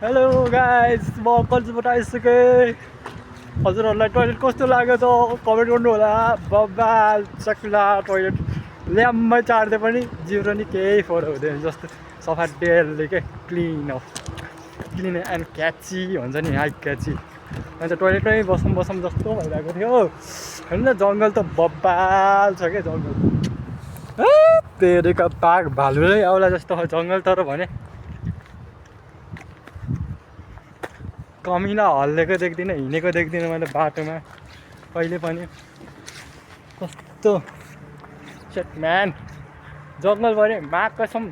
Hello guys, म कलेजबाट आइसकेँ। हजुरहरूलाई टोइलेट कस्तो लाग्यो त कमेन्ट गर्नु होला। बब्बाल चक्ला टोइलेट ल्याम्मै चार्दे पनि जिरो नि केही फरक हुँदैन। जस्तो सफा डेलले के क्लिन एन्ड क्याची भन्छ नि, हाई क्याची। अन्त टोइलेटमै बसौँ जस्तो भइरहेको थियो। होइन जङ्गल त बब्बाल छ क्या जङ्गल। तेरेका बाघ भालुरै आउला जस्तो जङ्गल। तर भने कमिला हल्लेको देख्दिनँ, हिँडेको देख्दिनँ मैले बाटोमा कहिले पनि। कस्तो सेट म्यान जङ्गलभरि माग कसम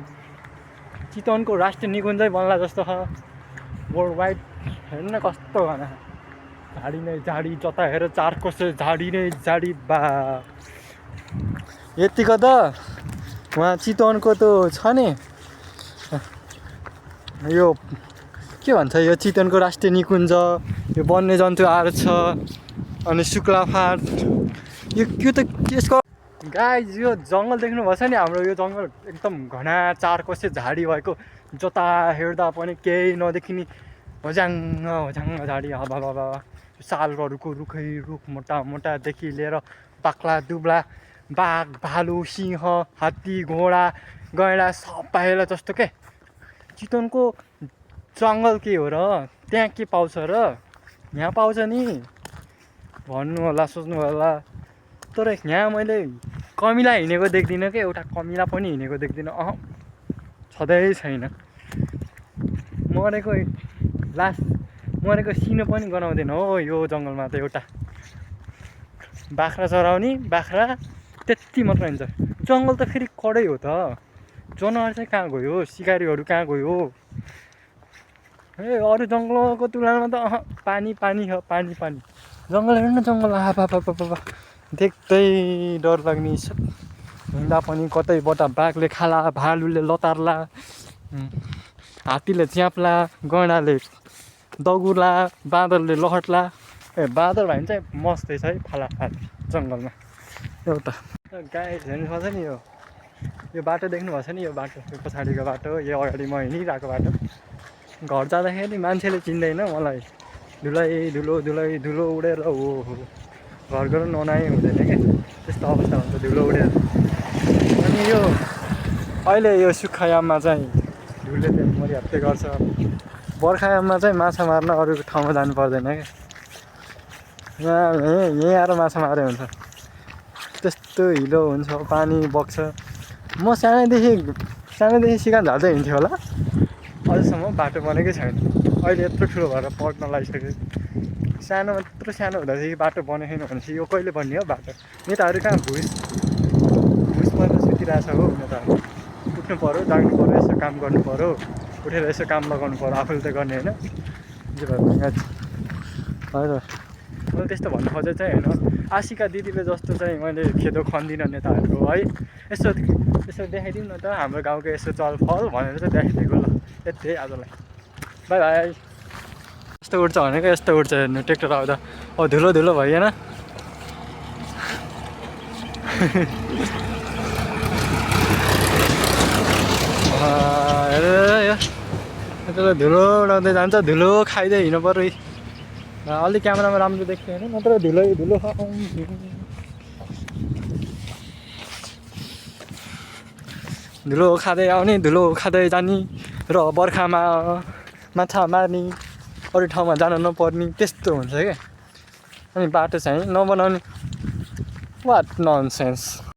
चितवनको राष्ट्रिय निकुञ्जै बन्ला जस्तो छ वर्ल्ड वाइड। हेर्नु न कस्तो घना झाडी नै झाडी, जता हेर चार कोसे झाडी नै झाडी। बा यतिको त उहाँ चितवनको त छ नि, यो के भन्छ, यो चितवनको राष्ट्रिय निकुञ्ज, यो वन्यजन्तु आर्छ अनि शुक्ला फार्म। यो त यसको गाइज यो जङ्गल देख्नुभएछ नि हाम्रो। यो जङ्गल एकदम घना चार कोसे झाडी भएको, जता हेर्दा पनि केही नदेखिने होजाङ्ग झाडी। हावा सालहरूको रुख मोटा मोटादेखि लिएर बाक्ला दुब्ला, बाघ भालु सिंह हात्ती घोडा गैँडा सब पाएला जस्तो के। चितवनको जङ्गल के हो र, त्यहाँ के पाउँछ र यहाँ पाउँछ नि भन्नु होला, सोच्नु होला। तर यहाँ मैले कमिला हिँडेको देख्दिनँ क्या, एउटा कमिला पनि हिँडेको देख्दिनँ। छँदै छैन। मरेको सिनो पनि गनाउँदैन हो यो जङ्गलमा त। एउटा बाख्रा चराउने बाख्रा त्यति मात्र हुन्छ। जङ्गल त फेरि कडै हो त, जनावर चाहिँ कहाँ गयो, सिकारीहरू कहाँ गयो। अरू जङ्गलको तुलनामा त पानी छ, पानी। जङ्गल हेर्नु न, जङ्गल आहा देख्दै डर लाग्ने। हिँड्दा पनि कतैबाट बाघले खाला, भालुले लतार्ला, हात्तीले च्याप्ला, गैँडाले दगुर्ला, बाँदरले लहट्ला। बाँदर भाइ चाहिँ मस्तै छ है, फालाफाल जङ्गलमा। एउटा गाई हेर्नुपर्छ नि, यो बाटो देख्नुभएछ नि, यो बाटो, यो पछाडिको बाटो, यो अगाडि म हिँडिरहेको बाटो। घर जाँदाखेरि मान्छेले चिन्दैन मलाई। धुलो उडेर हो घर गएर नुहाइ हुँदैन क्या, त्यस्तो अवस्था हुन्छ धुलो उडेर। अनि यो अहिले यो सुक्खायाममा चाहिँ धुलोले मरिहत्ते गर्छ। बर्खायाममा चाहिँ माछा मार्न अरू ठाउँमा जानु पर्दैन क्या, यहीँ आएर माछा मारे हुन्छ। त्यस्तो हिलो हुन्छ, पानी बग्छ। म सानैदेखि सिकान झार्दै हिँड्थेँ होला, अझसम्म बाटो बनेकै छैन। अहिले यत्रो ठुलो भएर पढ्न लागिसक्यो। सानोमा त्यत्रो सानो हुँदाखेरि बाटो बनेको छैन भनेपछि यो कहिले बन्ने हो बाटो। नेताहरू कहाँ भुस पर्न सुतिरहेछ हो। नेताहरू उठ्नु पऱ्यो, जाग्नु पऱ्यो, यसो काम गर्नु पऱ्यो, उठेर यसो काम लगाउनु पऱ्यो। आफूले त गर्ने होइन, जे भए पनि। हजुर मैले त्यस्तो भन्नु खोजेको चाहिँ होइन। आशिका दिदीले जस्तो चाहिँ मैले खेदो खन्दिनँ नेताहरूको है। यसो देखाइदिउँ न त हाम्रो गाउँको यसो चलफल भनेर चाहिँ देखाइदिएको। ल यति है आजलाई, बाई बाई। यस्तो उठ्छ भनेको यस्तो उठ्छ। हेर्नु ट्र्याक्टर आउँदा धुलो भइएन। हेरेर यो धुलो उडाउँदै जान्छ, धुलो खाइँदै हिँड्नु पऱ्यो। अलि क्यामेरामा राम्रो देख्थ्यो होइन, नत्र धुलो खाँदै आउने, धुलो खाँदै जाने, र बर्खामा माछा मार्ने, अरू ठाउँमा जान नपर्ने, त्यस्तो हुन्छ क्या। अनि बाटो चाहिँ नबनाउने, वाट ननसेन्स।